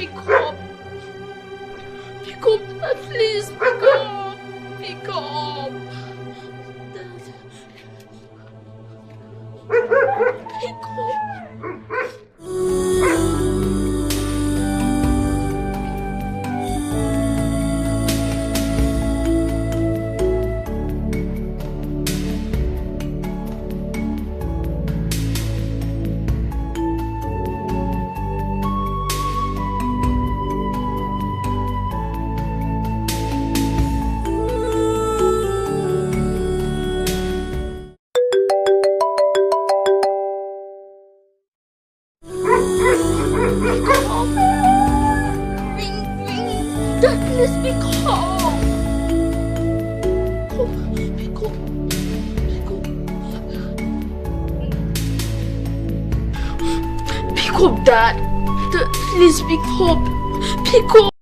Pick up. Pick up, Dad, please. Pick up. Pick up. Dad. Pick up. Pick up. Ring, ring. Dad, please pick up. Pick up. Pick up. Pick up, Dad. Dad, please pick up. Pick up.